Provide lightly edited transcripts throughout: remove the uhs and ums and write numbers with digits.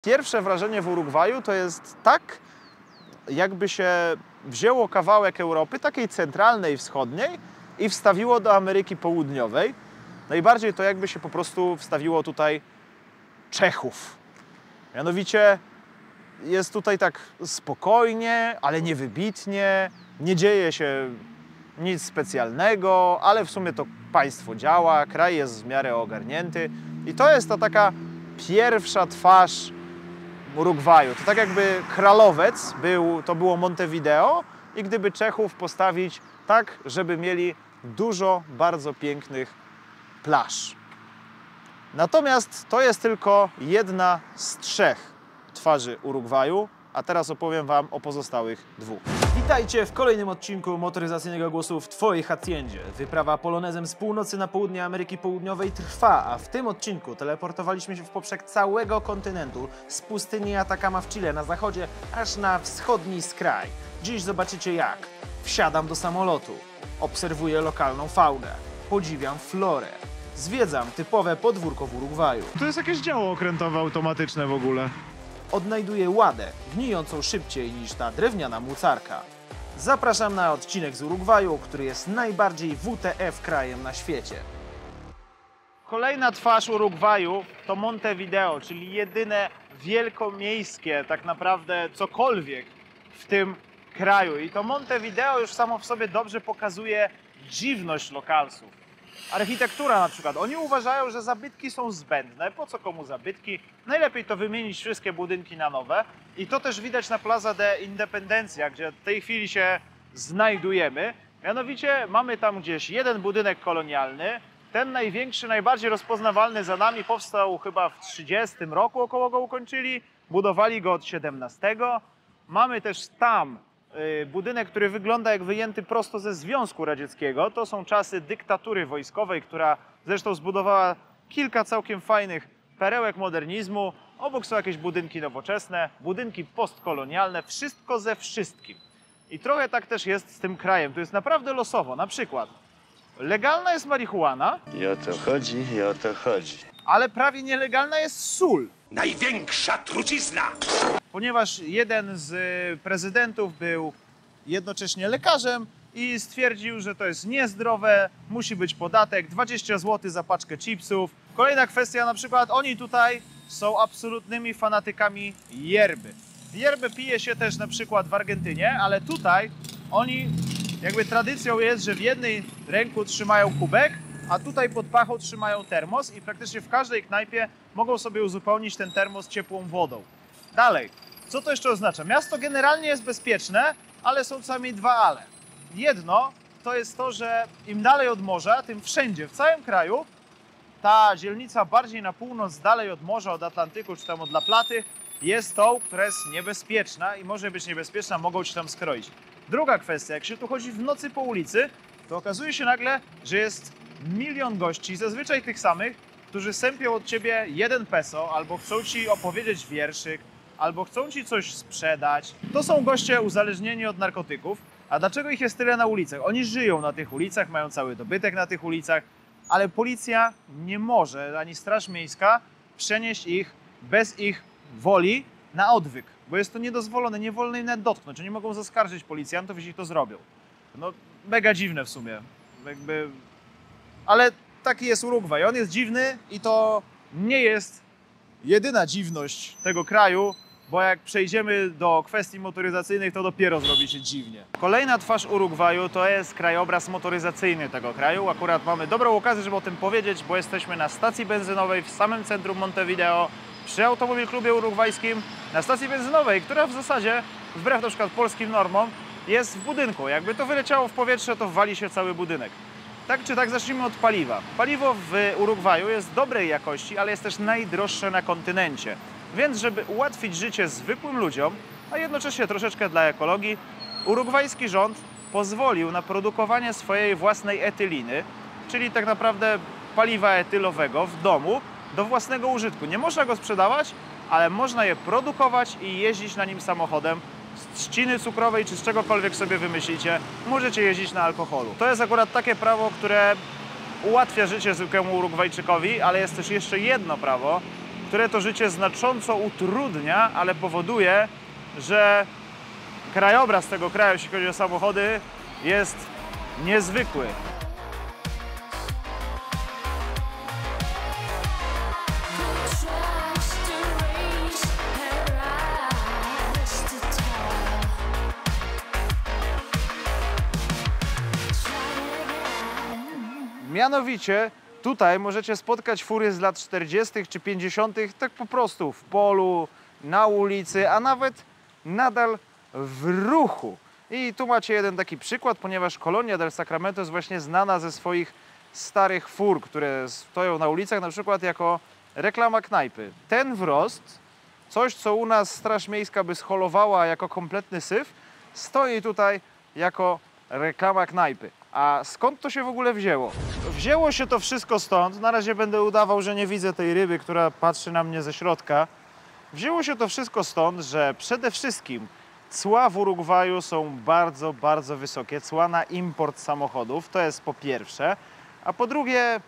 Pierwsze wrażenie w Urugwaju to jest tak, jakby się wzięło kawałek Europy, takiej centralnej, wschodniej i wstawiło do Ameryki Południowej. Najbardziej to jakby się po prostu wstawiło tutaj Czechów. Mianowicie jest tutaj tak spokojnie, ale nie wybitnie, nie dzieje się nic specjalnego, ale w sumie to państwo działa, kraj jest w miarę ogarnięty i to jest ta taka pierwsza twarz Urugwaju. To tak jakby Kralowiec to było Montevideo i gdyby Czechów postawić tak, żeby mieli dużo bardzo pięknych plaż. Natomiast to jest tylko jedna z trzech twarzy Urugwaju, a teraz opowiem Wam o pozostałych dwóch. Witajcie w kolejnym odcinku motoryzacyjnego głosu w Twojej haciendzie. Wyprawa polonezem z północy na południe Ameryki Południowej trwa, a w tym odcinku teleportowaliśmy się w poprzek całego kontynentu, z pustyni Atacama w Chile na zachodzie, aż na wschodni skraj. Dziś zobaczycie jak. Wsiadam do samolotu, obserwuję lokalną faunę, podziwiam florę, zwiedzam typowe podwórko w Urugwaju. To jest jakieś działo okrętowe automatyczne w ogóle. Odnajduję ładę, gnijącą szybciej niż ta drewniana mucarka. Zapraszam na odcinek z Urugwaju, który jest najbardziej WTF krajem na świecie. Kolejna twarz Urugwaju to Montevideo, czyli jedyne wielkomiejskie tak naprawdę cokolwiek w tym kraju. I to Montevideo już samo w sobie dobrze pokazuje dziwność lokalsów. Architektura na przykład. Oni uważają, że zabytki są zbędne. Po co komu zabytki? Najlepiej to wymienić wszystkie budynki na nowe. I to też widać na Plaza de Independencia, gdzie w tej chwili się znajdujemy. Mianowicie mamy tam gdzieś jeden budynek kolonialny. Ten największy, najbardziej rozpoznawalny za nami powstał chyba w 30 roku, około go ukończyli. Budowali go od 17. Mamy też tam budynek, który wygląda jak wyjęty prosto ze Związku Radzieckiego. To są czasy dyktatury wojskowej, która zresztą zbudowała kilka całkiem fajnych perełek modernizmu. Obok są jakieś budynki nowoczesne, budynki postkolonialne, wszystko ze wszystkim. I trochę tak też jest z tym krajem. Tu jest naprawdę losowo. Na przykład legalna jest marihuana. I o to chodzi, i o to chodzi. Ale prawie nielegalna jest sól. Największa trucizna! Ponieważ jeden z prezydentów był jednocześnie lekarzem i stwierdził, że to jest niezdrowe, musi być podatek, 20 zł za paczkę chipsów. Kolejna kwestia, na przykład oni tutaj są absolutnymi fanatykami yerby. Yerbę pije się też na przykład w Argentynie, ale tutaj oni, jakby tradycją jest, że w jednej ręku trzymają kubek, a tutaj pod pachą trzymają termos i praktycznie w każdej knajpie mogą sobie uzupełnić ten termos ciepłą wodą. Dalej, co to jeszcze oznacza? Miasto generalnie jest bezpieczne, ale są co najmniej dwa ale. Jedno to jest to, że im dalej od morza, tym wszędzie, w całym kraju, ta dzielnica bardziej na północ, dalej od morza, od Atlantyku czy tam od La Platy, jest tą, która jest niebezpieczna i może być niebezpieczna, mogą ci tam skroić. Druga kwestia, jak się tu chodzi w nocy po ulicy, to okazuje się nagle, że jest milion gości, zazwyczaj tych samych, którzy sępią od ciebie 1 peso, albo chcą ci opowiedzieć wierszyk, albo chcą ci coś sprzedać. To są goście uzależnieni od narkotyków. A dlaczego ich jest tyle na ulicach? Oni żyją na tych ulicach, mają cały dobytek na tych ulicach, ale policja nie może, ani Straż Miejska, przenieść ich bez ich woli na odwyk, bo jest to niedozwolone, nie wolno im nawet dotknąć. Oni mogą zaskarżyć policjantów, jeśli to zrobią. No, mega dziwne w sumie. Ale taki jest Urugwaj. On jest dziwny i to nie jest jedyna dziwność tego kraju, bo jak przejdziemy do kwestii motoryzacyjnych, to dopiero zrobi się dziwnie. Kolejna twarz Urugwaju to jest krajobraz motoryzacyjny tego kraju. Akurat mamy dobrą okazję, żeby o tym powiedzieć, bo jesteśmy na stacji benzynowej w samym centrum Montevideo, przy Automobil Klubie Urugwajskim, na stacji benzynowej, która w zasadzie, wbrew na przykład polskim normom, jest w budynku. Jakby to wyleciało w powietrze, to wali się cały budynek. Tak czy tak, zacznijmy od paliwa. Paliwo w Urugwaju jest dobrej jakości, ale jest też najdroższe na kontynencie. Więc żeby ułatwić życie zwykłym ludziom, a jednocześnie troszeczkę dla ekologii, urugwajski rząd pozwolił na produkowanie swojej własnej etyliny, czyli tak naprawdę paliwa etylowego w domu do własnego użytku. Nie można go sprzedawać, ale można je produkować i jeździć na nim samochodem. Z trzciny cukrowej czy z czegokolwiek sobie wymyślicie, możecie jeździć na alkoholu. To jest akurat takie prawo, które ułatwia życie zwykłemu Urugwajczykowi, ale jest też jeszcze jedno prawo, które to życie znacząco utrudnia, ale powoduje, że krajobraz tego kraju, jeśli chodzi o samochody, jest niezwykły. Mianowicie tutaj możecie spotkać fury z lat 40. czy 50. tak po prostu w polu, na ulicy, a nawet nadal w ruchu. I tu macie jeden taki przykład, ponieważ Colonia del Sacramento jest właśnie znana ze swoich starych fur, które stoją na ulicach, na przykład jako reklama knajpy. Ten wrost, coś co u nas Straż Miejska by scholowała jako kompletny syf, stoi tutaj jako reklama knajpy. A skąd to się w ogóle wzięło? Wzięło się to wszystko stąd, na razie będę udawał, że nie widzę tej ryby, która patrzy na mnie ze środka. Wzięło się to wszystko stąd, że przede wszystkim cła w Urugwaju są bardzo, bardzo wysokie. Cła na import samochodów, to jest po pierwsze. A po drugie,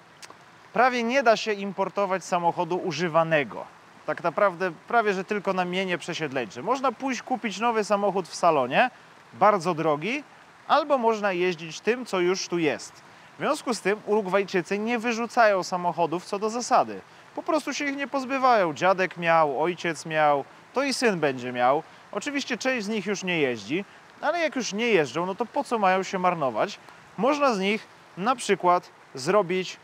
prawie nie da się importować samochodu używanego. Tak naprawdę prawie, że tylko na mienie przesiedleńcze. Można pójść kupić nowy samochód w salonie, bardzo drogi, albo można jeździć tym, co już tu jest. W związku z tym Urugwajczycy nie wyrzucają samochodów co do zasady. Po prostu się ich nie pozbywają. Dziadek miał, ojciec miał, to i syn będzie miał. Oczywiście część z nich już nie jeździ, ale jak już nie jeżdżą, no to po co mają się marnować? Można z nich na przykład zrobić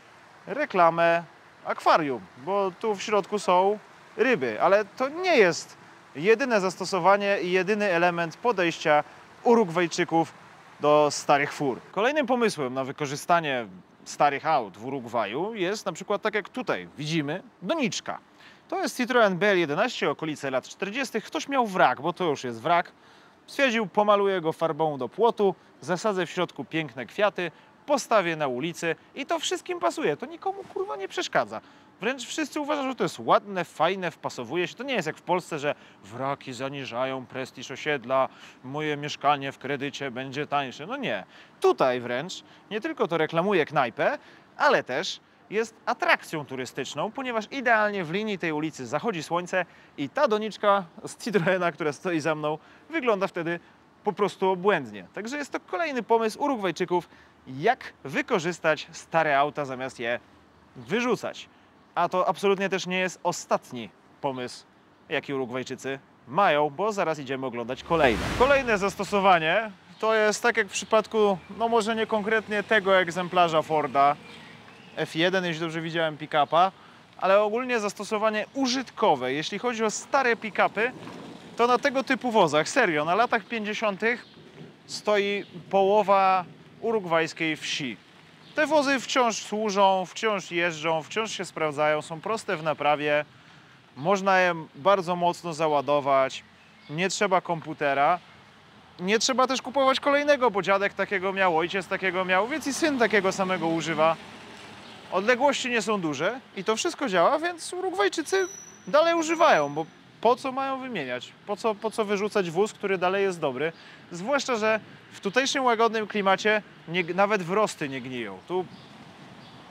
reklamę akwarium, bo tu w środku są ryby, ale to nie jest jedyne zastosowanie i jedyny element podejścia Urugwajczyków do starych fur. Kolejnym pomysłem na wykorzystanie starych aut w Urugwaju jest na przykład, tak jak tutaj widzimy, doniczka. To jest Citroen BL11, okolice lat 40. Ktoś miał wrak, bo to już jest wrak. Stwierdził, pomaluję go farbą do płotu, zasadzę w środku piękne kwiaty, postawię na ulicy i to wszystkim pasuje. To nikomu kurwa nie przeszkadza. Wręcz wszyscy uważają, że to jest ładne, fajne, wpasowuje się. To nie jest jak w Polsce, że wraki zaniżają prestiż osiedla, moje mieszkanie w kredycie będzie tańsze. No nie. Tutaj wręcz nie tylko to reklamuje knajpę, ale też jest atrakcją turystyczną, ponieważ idealnie w linii tej ulicy zachodzi słońce i ta doniczka z Citroena, która stoi za mną, wygląda wtedy po prostu obłędnie. Także jest to kolejny pomysł Urugwajczyków, jak wykorzystać stare auta zamiast je wyrzucać. A to absolutnie też nie jest ostatni pomysł, jaki Urugwajczycy mają, bo zaraz idziemy oglądać kolejne. Kolejne zastosowanie to jest tak jak w przypadku, no może nie konkretnie tego egzemplarza Forda F1, jeśli dobrze widziałem pick-upa, ale ogólnie zastosowanie użytkowe. Jeśli chodzi o stare pick-upy, to na tego typu wozach, serio, na latach 50. stoi połowa urugwajskiej wsi. Te wozy wciąż służą, wciąż jeżdżą, wciąż się sprawdzają, są proste w naprawie, można je bardzo mocno załadować, nie trzeba komputera, nie trzeba też kupować kolejnego, bo dziadek takiego miał, ojciec takiego miał, więc i syn takiego samego używa. Odległości nie są duże i to wszystko działa, więc Urugwajczycy dalej używają, bo po co mają wymieniać? Po co wyrzucać wóz, który dalej jest dobry? Zwłaszcza, że w tutejszym łagodnym klimacie nawet wrosty nie gniją. Tu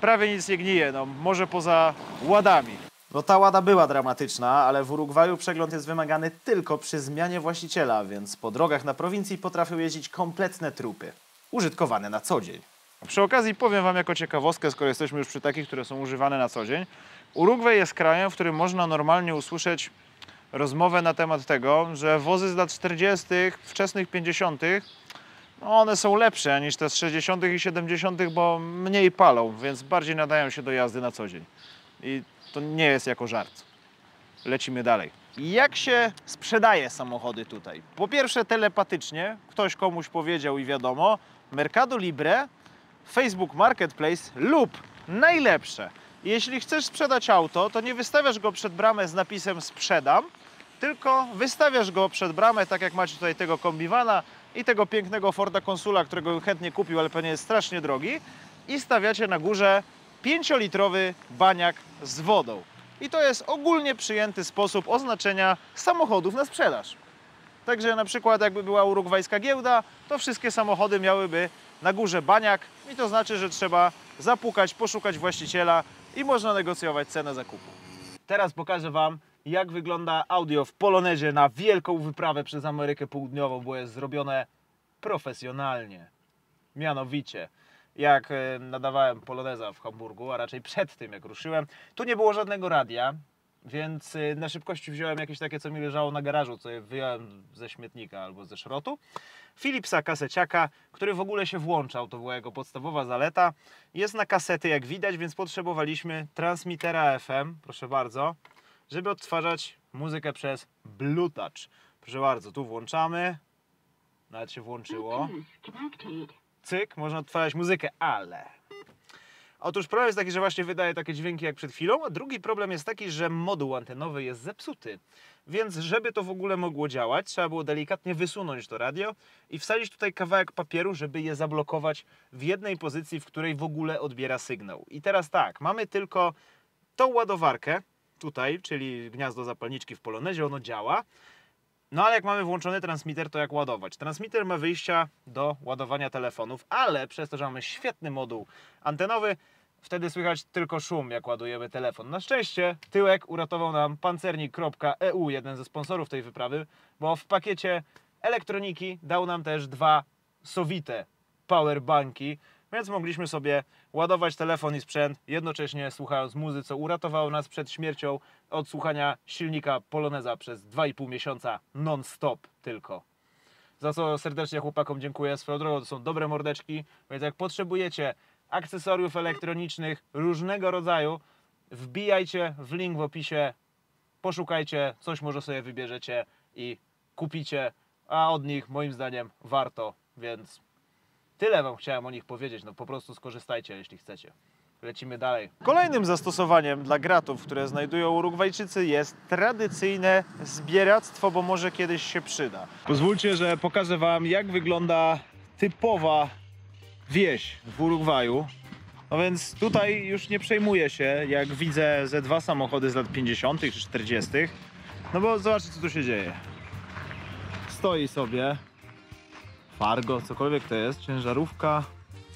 prawie nic nie gnije, no może poza ładami. No ta łada była dramatyczna, ale w Urugwaju przegląd jest wymagany tylko przy zmianie właściciela, więc po drogach na prowincji potrafią jeździć kompletne trupy, użytkowane na co dzień. Przy okazji powiem wam jako ciekawostkę, skoro jesteśmy już przy takich, które są używane na co dzień. Urugwaj jest krajem, w którym można normalnie usłyszeć rozmowę na temat tego, że wozy z lat 40., wczesnych 50., no one są lepsze niż te z 60. i 70., bo mniej palą, więc bardziej nadają się do jazdy na co dzień. I to nie jest jako żart. Lecimy dalej. Jak się sprzedaje samochody tutaj? Po pierwsze telepatycznie, ktoś komuś powiedział i wiadomo, Mercado Libre, Facebook Marketplace lub najlepsze. Jeśli chcesz sprzedać auto, to nie wystawiasz go przed bramę z napisem sprzedam, tylko wystawiasz go przed bramę, tak jak macie tutaj tego kombivana i tego pięknego Forda Consula, którego bym chętnie kupił, ale pewnie jest strasznie drogi, i stawiacie na górze 5-litrowy baniak z wodą. I to jest ogólnie przyjęty sposób oznaczenia samochodów na sprzedaż. Także na przykład jakby była urugwajska giełda, to wszystkie samochody miałyby na górze baniak i to znaczy, że trzeba zapukać, poszukać właściciela i można negocjować cenę zakupu. Teraz pokażę Wam, jak wygląda audio w Polonezie na wielką wyprawę przez Amerykę Południową, bo jest zrobione profesjonalnie. Mianowicie, jak nadawałem Poloneza w Hamburgu, a raczej przed tym jak ruszyłem, tu nie było żadnego radia, więc na szybkości wziąłem jakieś takie, co mi leżało na garażu, co je wyjąłem ze śmietnika albo ze szrotu. Philipsa kaseciaka, który w ogóle się włączał, to była jego podstawowa zaleta. Jest na kasety, jak widać, więc potrzebowaliśmy transmitera FM, proszę bardzo, żeby odtwarzać muzykę przez Bluetooth. Proszę bardzo, tu włączamy, nawet się włączyło. Cyk, można odtwarzać muzykę, ale... Otóż problem jest taki, że właśnie wydaje takie dźwięki jak przed chwilą, a drugi problem jest taki, że moduł antenowy jest zepsuty. Więc żeby to w ogóle mogło działać, trzeba było delikatnie wysunąć to radio i wsadzić tutaj kawałek papieru, żeby je zablokować w jednej pozycji, w której w ogóle odbiera sygnał. I teraz tak, mamy tylko tą ładowarkę tutaj, czyli gniazdo zapalniczki w Polonezie, ono działa. No ale jak mamy włączony transmitter, to jak ładować? Transmitter ma wyjścia do ładowania telefonów, ale przez to, że mamy świetny moduł antenowy, wtedy słychać tylko szum, jak ładujemy telefon. Na szczęście tyłek uratował nam pancernik.eu, jeden ze sponsorów tej wyprawy, bo w pakiecie elektroniki dał nam też 2 sowite powerbanki, więc mogliśmy sobie ładować telefon i sprzęt, jednocześnie słuchając muzy, co uratowało nas przed śmiercią od słuchania silnika Poloneza przez 2,5 miesiąca non-stop tylko. Za co serdecznie chłopakom dziękuję. Swoją drogą to są dobre mordeczki, więc jak potrzebujecie akcesoriów elektronicznych różnego rodzaju, wbijajcie w link w opisie, poszukajcie, coś może sobie wybierzecie i kupicie, a od nich moim zdaniem warto, więc tyle Wam chciałem o nich powiedzieć, no po prostu skorzystajcie, jeśli chcecie. Lecimy dalej. Kolejnym zastosowaniem dla gratów, które znajdują Urugwajczycy, jest tradycyjne zbieractwo, bo może kiedyś się przyda. Pozwólcie, że pokażę Wam, jak wygląda typowa wieś w Urugwaju. No więc tutaj już nie przejmuję się, jak widzę ze 2 samochody z lat 50. czy 40. No bo zobaczcie, co tu się dzieje. Stoi sobie Fargo, cokolwiek to jest, ciężarówka.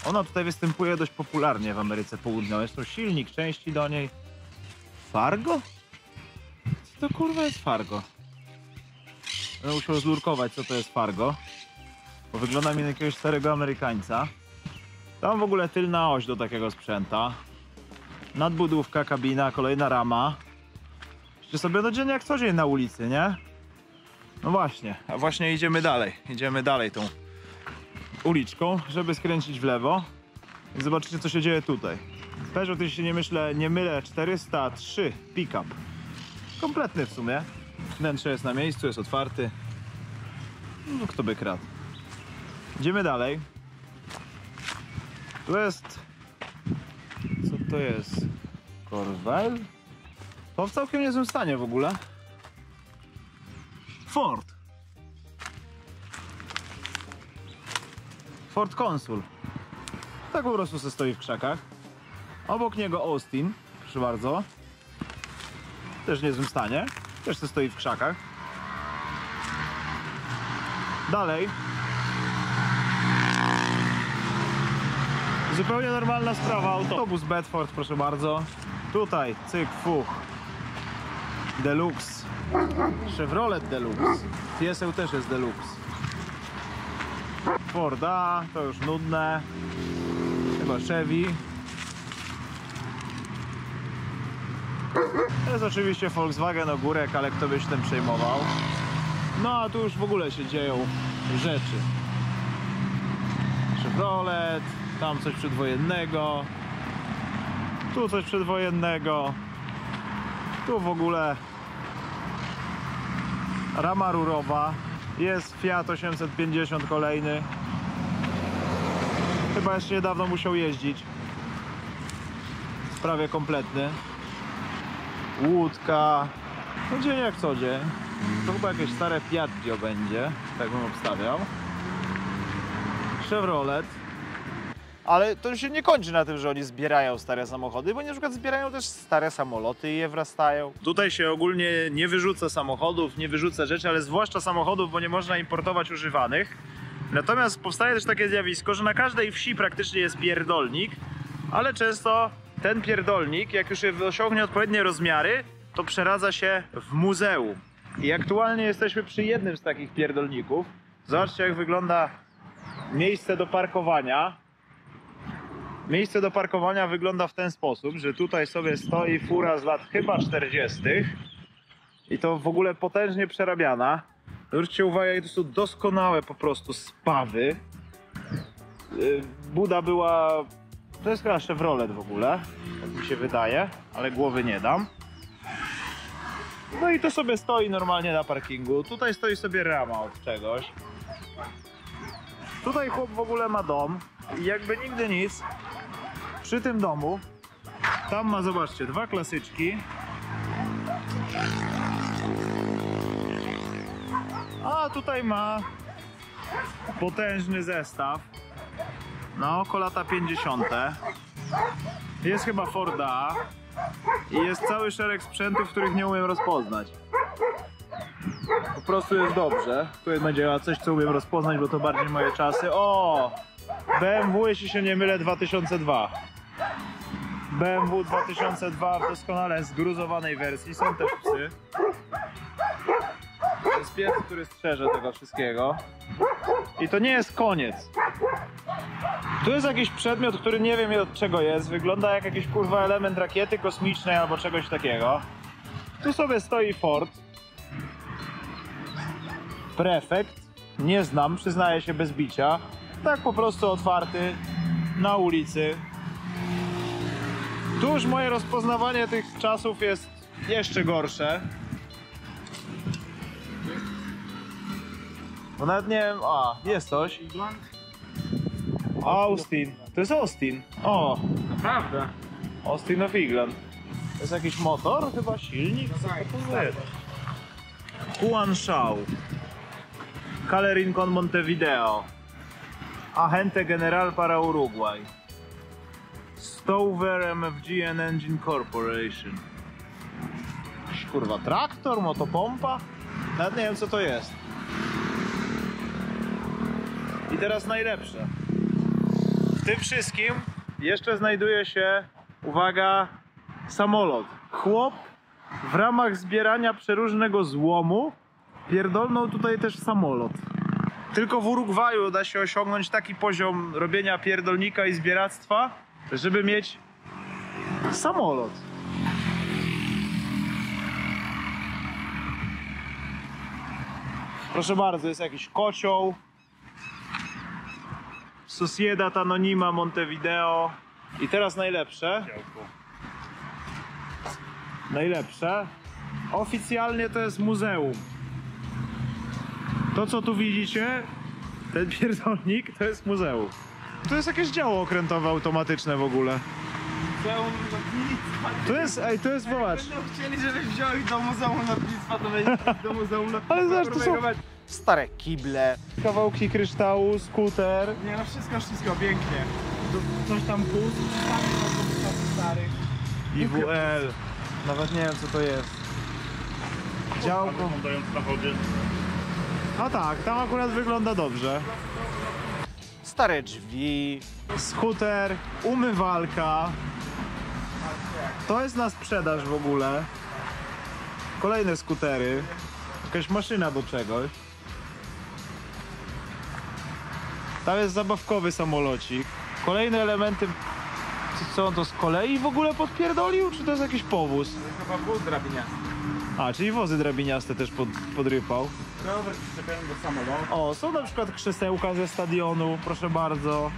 Ona tutaj występuje dość popularnie w Ameryce Południowej. Jest to silnik, części do niej. Fargo? Co to kurwa jest Fargo? Będę musiał zlurkować, co to jest Fargo, bo wygląda mi na jakiegoś starego Amerykańca. Tam w ogóle tylna oś do takiego sprzęta. Nadbudówka, kabina, kolejna rama. Jeszcze sobie no dziennie jak co dzień na ulicy, nie? No właśnie, a właśnie idziemy dalej. Idziemy dalej tą uliczką, żeby skręcić w lewo i zobaczycie, co się dzieje tutaj. Peugeot, jeśli się nie mylę, 403 pick-up. Kompletny w sumie. Wnętrze jest na miejscu, jest otwarty. No kto by kradł. Idziemy dalej. Tu jest... Co to jest? Corvette? To w całkiem niezłym stanie w ogóle. Ford. Ford Consul. Tak po prostu se stoi w krzakach. Obok niego Austin, proszę bardzo. Też w niezłym stanie. Też se stoi w krzakach. Dalej. Zupełnie normalna sprawa. Autobus Bedford, proszę bardzo. Tutaj, cyk, fuch. Deluxe. Chevrolet Deluxe. TSL też jest Deluxe. Forda, to już nudne. Chyba Chevy. To jest oczywiście Volkswagen Ogórek, ale kto by się tym przejmował. No a tu już w ogóle się dzieją rzeczy. Chevrolet, tam coś przedwojennego. Tu coś przedwojennego. Tu w ogóle rama rurowa. Jest Fiat 850 kolejny. Chyba jeszcze niedawno musiał jeździć. Jest prawie kompletny. Łódka. No dzień jak co dzień. To chyba jakieś stare Fiat Dio będzie. Tak bym obstawiał. Chevrolet. Ale to się nie kończy na tym, że oni zbierają stare samochody, bo na przykład zbierają też stare samoloty i je wrastają. Tutaj się ogólnie nie wyrzuca samochodów, nie wyrzuca rzeczy, ale zwłaszcza samochodów, bo nie można importować używanych. Natomiast powstaje też takie zjawisko, że na każdej wsi praktycznie jest pierdolnik, ale często ten pierdolnik, jak już osiągnie odpowiednie rozmiary, to przeradza się w muzeum. I aktualnie jesteśmy przy jednym z takich pierdolników. Zobaczcie, jak wygląda miejsce do parkowania. Miejsce do parkowania wygląda w ten sposób, że tutaj sobie stoi fura z lat chyba 40. I to w ogóle potężnie przerabiana. Zwróćcie uwagę, to są doskonałe po prostu spawy. Buda była... To jest chyba Chevrolet w ogóle, tak mi się wydaje, ale głowy nie dam. No i to sobie stoi normalnie na parkingu. Tutaj stoi sobie rama od czegoś. Tutaj chłop w ogóle ma dom i jakby nigdy nic, przy tym domu, tam ma, zobaczcie, dwa klasyczki. A tutaj ma potężny zestaw na oko lata 50. Jest chyba Forda i jest cały szereg sprzętów, których nie umiem rozpoznać. Po prostu jest dobrze. Tu będzie coś, co umiem rozpoznać, bo to bardziej moje czasy. O! BMW, jeśli się nie mylę, 2002. BMW 2002 w doskonale zgruzowanej wersji. Są też psy. To jest pies, który strzeże tego wszystkiego. I to nie jest koniec. Tu jest jakiś przedmiot, który nie wiem od czego jest. Wygląda jak jakiś kurwa element rakiety kosmicznej albo czegoś takiego. Tu sobie stoi Ford. Prefekt. Nie znam, przyznaję się bez bicia. Tak po prostu otwarty na ulicy. Tu już moje rozpoznawanie tych czasów jest jeszcze gorsze. Bo nawet nie wiem... A, jest coś. Austin. To jest Austin. O! Naprawdę? Austin of England. To jest jakiś motor? Chyba silnik? Co to jest? Juan Shaw. Coloring con Montevideo. Agente General para Uruguay. Stover MFG and Engine Corporation. Kurwa, traktor, motopompa? Nawet nie wiem, co to jest. I teraz najlepsze. W tym wszystkim jeszcze znajduje się, uwaga, samolot. Chłop w ramach zbierania przeróżnego złomu pierdolnął tutaj też samolot. Tylko w Urugwaju da się osiągnąć taki poziom robienia pierdolnika i zbieractwa, żeby mieć samolot. Proszę bardzo, jest jakiś kocioł. Sociedad Anonima Montevideo. I teraz najlepsze. Najlepsze. Oficjalnie to jest muzeum. To, co tu widzicie, ten pierdolnik, to jest muzeum. To jest jakieś działo okrętowe automatyczne w ogóle. Muzeum Lotnictwa. To jest, zobacz. Będą chcieli, żebyś wziął ich do Muzeum Lotnictwa, to będzie do Muzeum Lotnictwa. Ale zobacz, to są stare kible, kawałki kryształu, skuter. Nie no, wszystko pięknie. Coś tam plus, starych. IWL. Nawet nie wiem, co to jest. Działko. Wyglądając na wodzie. A tak, tam akurat wygląda dobrze. Stare drzwi, skuter, umywalka. To jest na sprzedaż w ogóle. Kolejne skutery. Jakaś maszyna do czegoś. Tam jest zabawkowy samolocik. Kolejne elementy. Co on to z kolei w ogóle podpierdolił? Czy to jest jakiś powóz? Chyba wóz drabiniasty. A, czyli wozy drabiniaste też podrypał. Rower przyczepiony do samolotu. O, są na przykład krzesełka ze stadionu, proszę bardzo.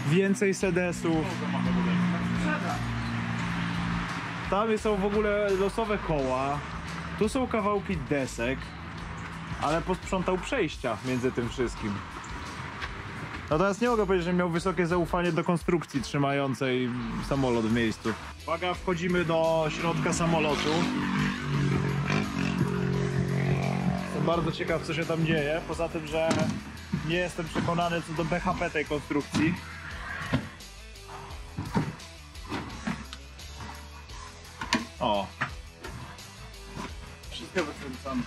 Więcej sedesów. Tam są w ogóle losowe koła. Tu są kawałki desek. Ale posprzątał przejścia między tym wszystkim. Natomiast nie mogę powiedzieć, że miał wysokie zaufanie do konstrukcji trzymającej samolot w miejscu. Uwaga, wchodzimy do środka samolotu. Jestem bardzo ciekaw, co się tam dzieje. Poza tym, że nie jestem przekonany co do BHP tej konstrukcji. O. Wszystko wykręcone.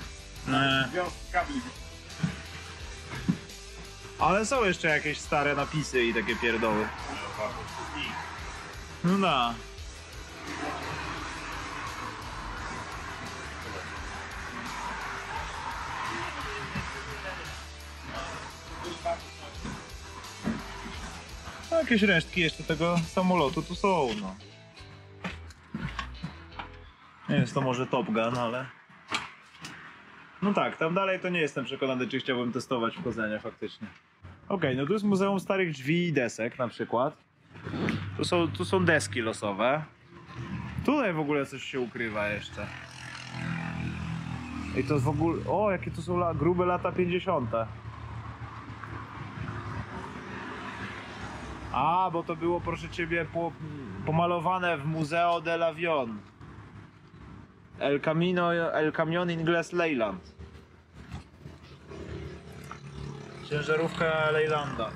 Wiązki kabli. Ale są jeszcze jakieś stare napisy i takie pierdoły. No da. jakieś resztki jeszcze tego samolotu tu są, no. Nie jest to może Top Gun, ale... No tak, tam dalej to nie jestem przekonany, czy chciałbym testować wchodzenie faktycznie. Okej, no tu jest Muzeum Starych Drzwi i Desek na przykład. Tu są deski losowe. Tutaj w ogóle coś się ukrywa jeszcze. I to jest w ogóle... O, jakie to są grube lata 50. A, bo to było, proszę ciebie, pomalowane w Museo del Avion. El Camion Inglés Leyland. Ciężarówka Leylanda.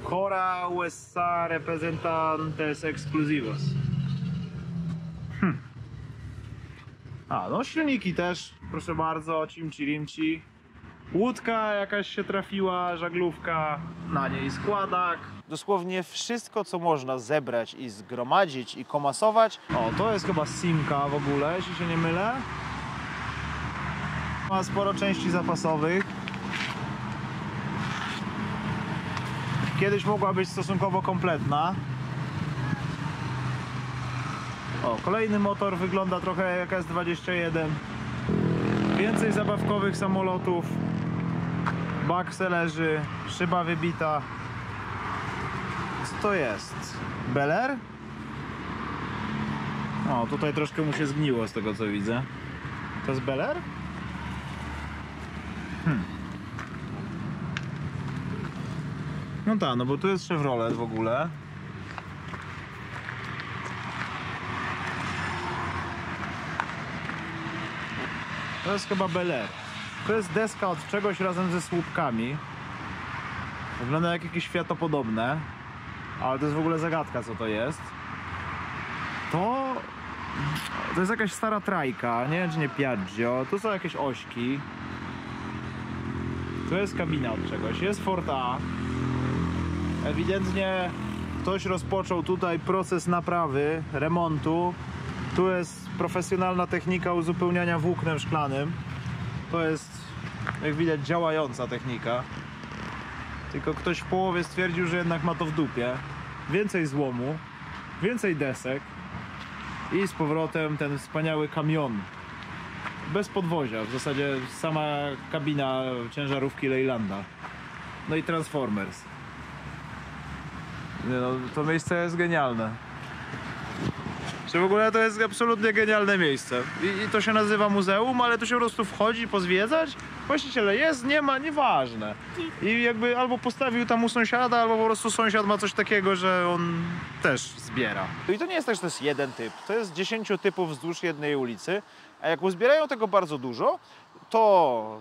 Cora USA Representantes Exclusivos. A, no silniki też, proszę bardzo, cimci rimci. Łódka jakaś się trafiła, żaglówka, na niej składak. Dosłownie wszystko, co można zebrać i zgromadzić i komasować. O, to jest chyba Simca w ogóle, jeśli się nie mylę. Ma sporo części zapasowych. Kiedyś mogła być stosunkowo kompletna. O, kolejny motor wygląda trochę jak S21. Więcej zabawkowych samolotów. Bak se leży, szyba wybita. Co to jest? Bel Air? O, tutaj troszkę mu się zgniło z tego co widzę. To jest Bel Air? No tak, no bo tu jest Chevrolet w ogóle. To jest chyba Bel Air. To jest deska od czegoś razem ze słupkami. Wygląda jak jakieś światopodobne. Ale to jest w ogóle zagadka, co to jest. To jest jakaś stara trajka, nie wiem czy nie Piaggio. Tu są jakieś ośki. Tu jest kabina od czegoś. Jest Ford A. Ewidentnie ktoś rozpoczął tutaj proces naprawy, remontu. Tu jest profesjonalna technika uzupełniania włóknem szklanym. To jest, jak widać, działająca technika. Tylko ktoś w połowie stwierdził, że jednak ma to w dupie. Więcej złomu, więcej desek i z powrotem ten wspaniały kamion. Bez podwozia, w zasadzie sama kabina ciężarówki Leylanda. No i Transformers. Nie no, to miejsce jest genialne. Czy w ogóle to jest absolutnie genialne miejsce. I to się nazywa muzeum, ale tu się po prostu wchodzi pozwiedzać. Właściciele jest, nie ma, nieważne. I jakby albo postawił tam u sąsiada, albo po prostu sąsiad ma coś takiego, że on też zbiera. I to nie jest tak, że to jest jeden typ. To jest 10 typów wzdłuż jednej ulicy. A jak uzbierają tego bardzo dużo, to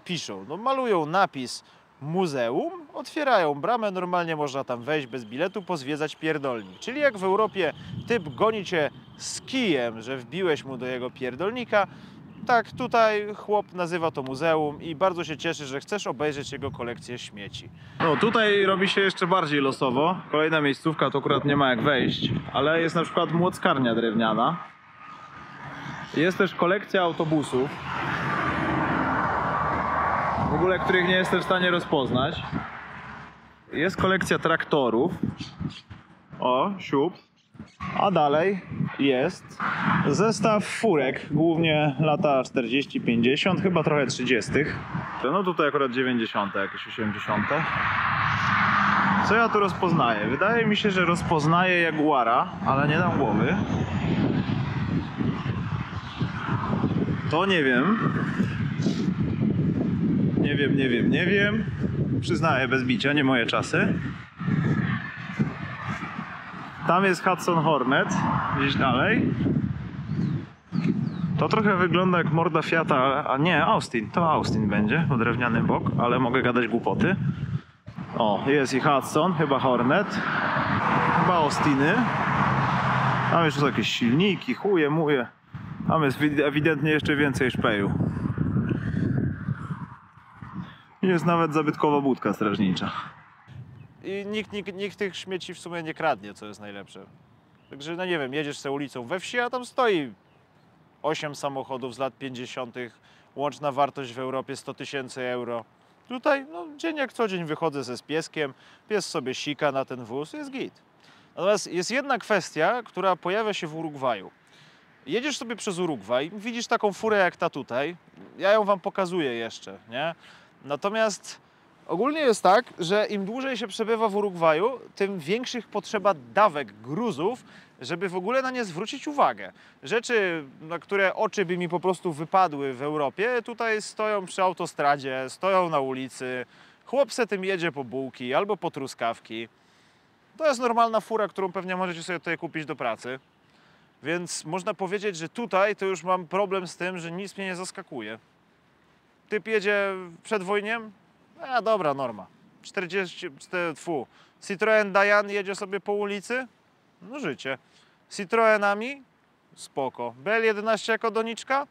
piszą, no malują napis muzeum, otwierają bramę, normalnie można tam wejść bez biletu, pozwiedzać pierdolnik. Czyli jak w Europie typ goni cię z kijem, że wbiłeś mu do jego pierdolnika, tak tutaj chłop nazywa to muzeum i bardzo się cieszy, że chcesz obejrzeć jego kolekcję śmieci. No tutaj robi się jeszcze bardziej losowo. Kolejna miejscówka, to akurat nie ma jak wejść, ale jest na przykład młockarnia drewniana. Jest też kolekcja autobusów, w ogóle których nie jestem w stanie rozpoznać. Jest kolekcja traktorów. O, siup. A dalej jest zestaw furek, głównie lata 40-50, chyba trochę 30. No tutaj akurat 90, jakieś 80. Co ja tu rozpoznaję? Wydaje mi się, że rozpoznaję Jaguara, ale nie dam głowy. To nie wiem. Nie wiem. Przyznaję bez bicia, nie moje czasy. Tam jest Hudson Hornet, gdzieś dalej. To trochę wygląda jak morda Fiata, a nie, Austin. To Austin będzie, bo drewniany bok, ale mogę gadać głupoty. O, jest i Hudson, chyba Hornet. Chyba Austiny. Tam jeszcze są jakieś silniki, chuje, muje. Tam jest ewidentnie jeszcze więcej szpeju. Jest nawet zabytkowa budka strażnicza. I nikt tych śmieci w sumie nie kradnie, co jest najlepsze. Także, no nie wiem, jedziesz sobie ulicą we wsi, a tam stoi 8 samochodów z lat 50. Łączna wartość w Europie 100 000 euro. Tutaj no, dzień jak co dzień wychodzę z pieskiem, pies sobie sika na ten wóz, jest git. Natomiast jest jedna kwestia, która pojawia się w Urugwaju. Jedziesz sobie przez Urugwaj, widzisz taką furę jak ta tutaj, ja ją wam pokazuję jeszcze, nie? Natomiast ogólnie jest tak, że im dłużej się przebywa w Urugwaju, tym większych potrzeba dawek, gruzów, żeby w ogóle na nie zwrócić uwagę. Rzeczy, na które oczy by mi po prostu wypadły w Europie, tutaj stoją przy autostradzie, stoją na ulicy, chłop se tym jedzie po bułki albo po truskawki. To jest normalna fura, którą pewnie możecie sobie tutaj kupić do pracy. Więc można powiedzieć, że tutaj to już mam problem z tym, że nic mnie nie zaskakuje. Typ jedzie przed wojniem? A dobra, norma. 44, Citroen Dayan jedzie sobie po ulicy? No życie. Citroenami? Spoko. BL11 jako doniczka?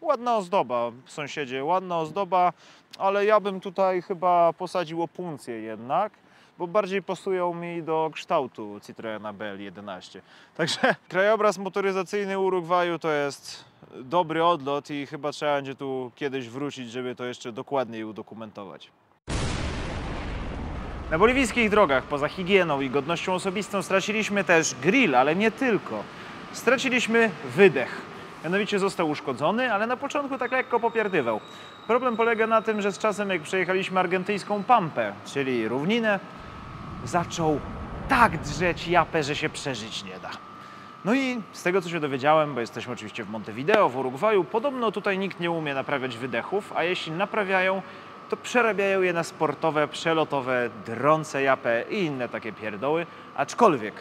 Ładna ozdoba, sąsiedzie, ładna ozdoba, ale ja bym tutaj chyba posadził opuncję jednak, bo bardziej pasują mi do kształtu Citroena BL11. Także krajobraz motoryzacyjny Urugwaju to jest dobry odlot i chyba trzeba będzie tu kiedyś wrócić, żeby to jeszcze dokładniej udokumentować. Na boliwijskich drogach poza higieną i godnością osobistą straciliśmy też grill, ale nie tylko. Straciliśmy wydech. Mianowicie został uszkodzony, ale na początku tak lekko popierdywał. Problem polega na tym, że z czasem jak przejechaliśmy argentyńską pampę, czyli równinę, zaczął tak drzeć japę, że się przeżyć nie da. No i z tego co się dowiedziałem, bo jesteśmy oczywiście w Montevideo, w Urugwaju, podobno tutaj nikt nie umie naprawiać wydechów, a jeśli naprawiają, to przerabiają je na sportowe, przelotowe, drące japę i inne takie pierdoły. Aczkolwiek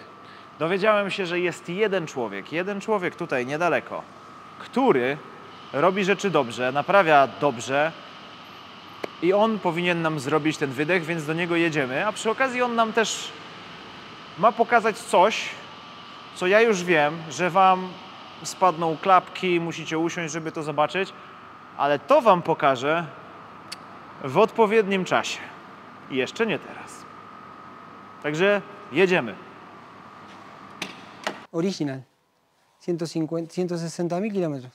dowiedziałem się, że jest jeden człowiek tutaj niedaleko, który robi rzeczy dobrze, naprawia dobrze i on powinien nam zrobić ten wydech, więc do niego jedziemy, a przy okazji on nam też ma pokazać coś, co ja już wiem, że wam spadną klapki, musicie usiąść, żeby to zobaczyć, ale to wam pokażę w odpowiednim czasie. I jeszcze nie teraz. Także jedziemy. Original. 160.000 kilómetros.